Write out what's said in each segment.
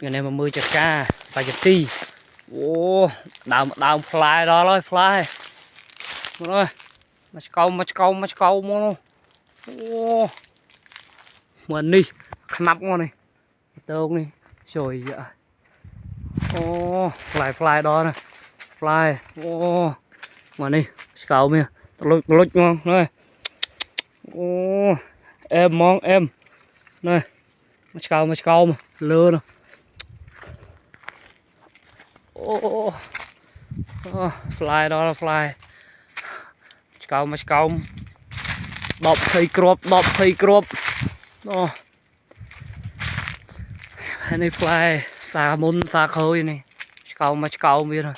ngày nay mà mưa chặt ca và chặt ti ô đào fly đó rồi fly rồi mà câu mua ô mình đi nắp ngon này tôm này rồi vậy ô fly đó này fly ô mà đi câu mía lút ngon rồi ô em mong em này mà câu mà lừa nè ô fly đó là fly mà câu đọp thầy crop đó này fly xa môn xa khơi này mà câu biết rồi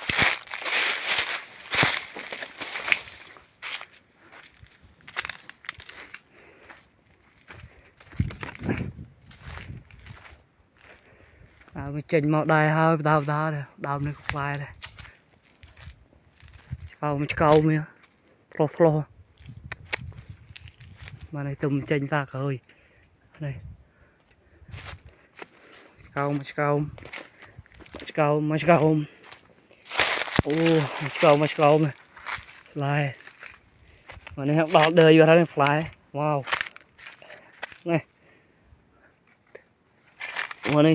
mình chỉnh màu đài hơi đào này fly này câu mía lo mà này tùm chênh ra khơi này câu mà fly mà này đào đời vào đây fly wow này mà này